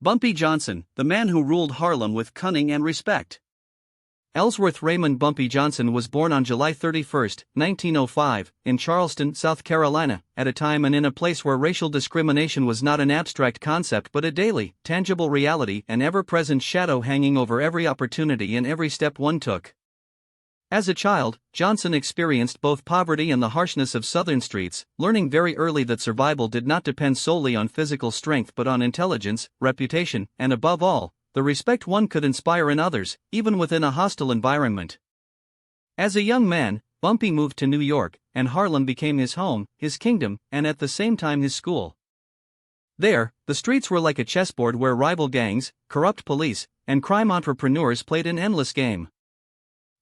Bumpy Johnson, the man who ruled Harlem with cunning and respect. Ellsworth Raymond Bumpy Johnson was born on July 31, 1905, in Charleston, South Carolina, at a time and in a place where racial discrimination was not an abstract concept but a daily, tangible reality, an ever-present shadow hanging over every opportunity and every step one took. As a child, Johnson experienced both poverty and the harshness of Southern streets, learning very early that survival did not depend solely on physical strength but on intelligence, reputation, and above all, the respect one could inspire in others, even within a hostile environment. As a young man, Bumpy moved to New York, and Harlem became his home, his kingdom, and at the same time his school. There, the streets were like a chessboard where rival gangs, corrupt police, and crime entrepreneurs played an endless game.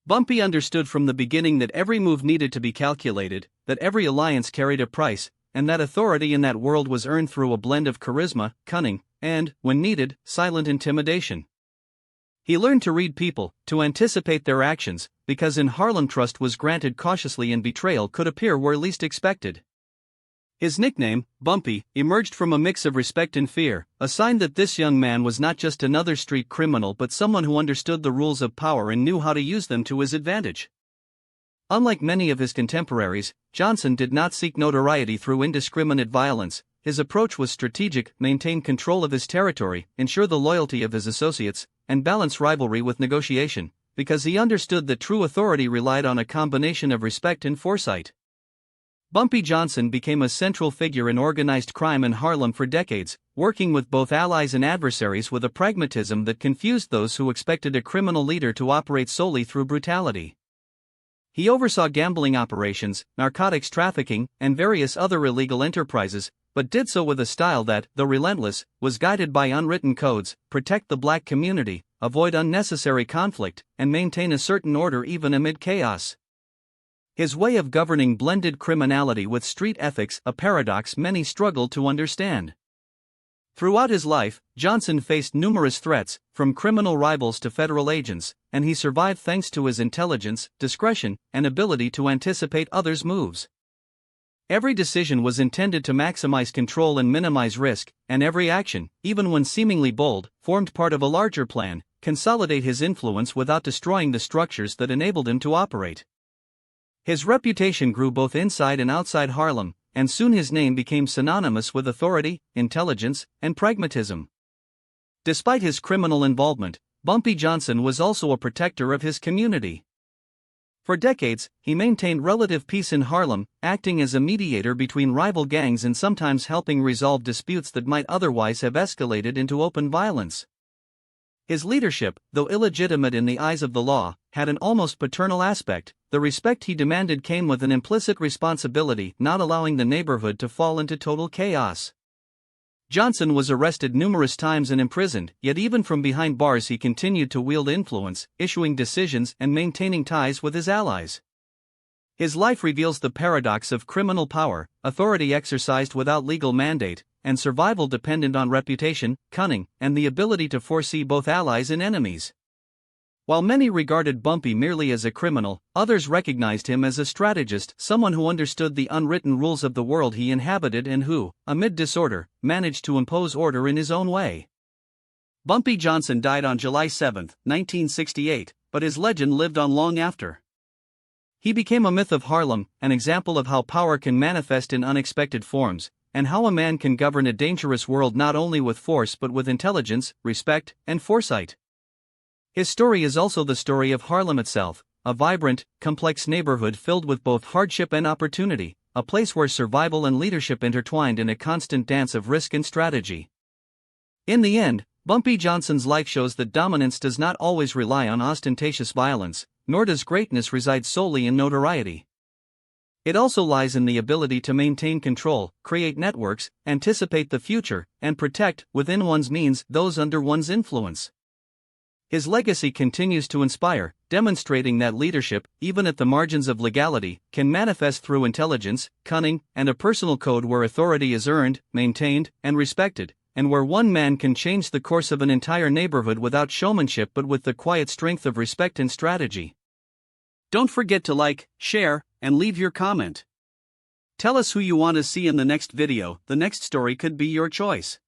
Bumpy understood from the beginning that every move needed to be calculated, that every alliance carried a price, and that authority in that world was earned through a blend of charisma, cunning, and, when needed, silent intimidation. He learned to read people, to anticipate their actions, because in Harlem trust was granted cautiously and betrayal could appear where least expected. His nickname, Bumpy, emerged from a mix of respect and fear, a sign that this young man was not just another street criminal but someone who understood the rules of power and knew how to use them to his advantage. Unlike many of his contemporaries, Johnson did not seek notoriety through indiscriminate violence. His approach was strategic: maintain control of his territory, ensure the loyalty of his associates, and balance rivalry with negotiation, because he understood that true authority relied on a combination of respect and foresight. Bumpy Johnson became a central figure in organized crime in Harlem for decades, working with both allies and adversaries with a pragmatism that confused those who expected a criminal leader to operate solely through brutality. He oversaw gambling operations, narcotics trafficking, and various other illegal enterprises, but did so with a style that, though relentless, was guided by unwritten codes: protect the black community, avoid unnecessary conflict, and maintain a certain order even amid chaos. His way of governing blended criminality with street ethics, a paradox many struggled to understand. Throughout his life, Johnson faced numerous threats, from criminal rivals to federal agents, and he survived thanks to his intelligence, discretion, and ability to anticipate others' moves. Every decision was intended to maximize control and minimize risk, and every action, even when seemingly bold, formed part of a larger plan: consolidate his influence without destroying the structures that enabled him to operate. His reputation grew both inside and outside Harlem, and soon his name became synonymous with authority, intelligence, and pragmatism. Despite his criminal involvement, Bumpy Johnson was also a protector of his community. For decades, he maintained relative peace in Harlem, acting as a mediator between rival gangs and sometimes helping resolve disputes that might otherwise have escalated into open violence. His leadership, though illegitimate in the eyes of the law, had an almost paternal aspect. The respect he demanded came with an implicit responsibility, not allowing the neighborhood to fall into total chaos. Johnson was arrested numerous times and imprisoned, yet even from behind bars he continued to wield influence, issuing decisions and maintaining ties with his allies. His life reveals the paradox of criminal power: authority exercised without legal mandate, and survival dependent on reputation, cunning, and the ability to foresee both allies and enemies. While many regarded Bumpy merely as a criminal, others recognized him as a strategist, someone who understood the unwritten rules of the world he inhabited and who, amid disorder, managed to impose order in his own way. Bumpy Johnson died on July 7, 1968, but his legend lived on long after. He became a myth of Harlem, an example of how power can manifest in unexpected forms, and how a man can govern a dangerous world not only with force but with intelligence, respect, and foresight. His story is also the story of Harlem itself, a vibrant, complex neighborhood filled with both hardship and opportunity, a place where survival and leadership intertwined in a constant dance of risk and strategy. In the end, Bumpy Johnson's life shows that dominance does not always rely on ostentatious violence, nor does greatness reside solely in notoriety. It also lies in the ability to maintain control, create networks, anticipate the future, and protect, within one's means, those under one's influence. His legacy continues to inspire, demonstrating that leadership, even at the margins of legality, can manifest through intelligence, cunning, and a personal code where authority is earned, maintained, and respected, and where one man can change the course of an entire neighborhood without showmanship but with the quiet strength of respect and strategy. Don't forget to like, share, and leave your comment. Tell us who you want to see in the next video. The next story could be your choice.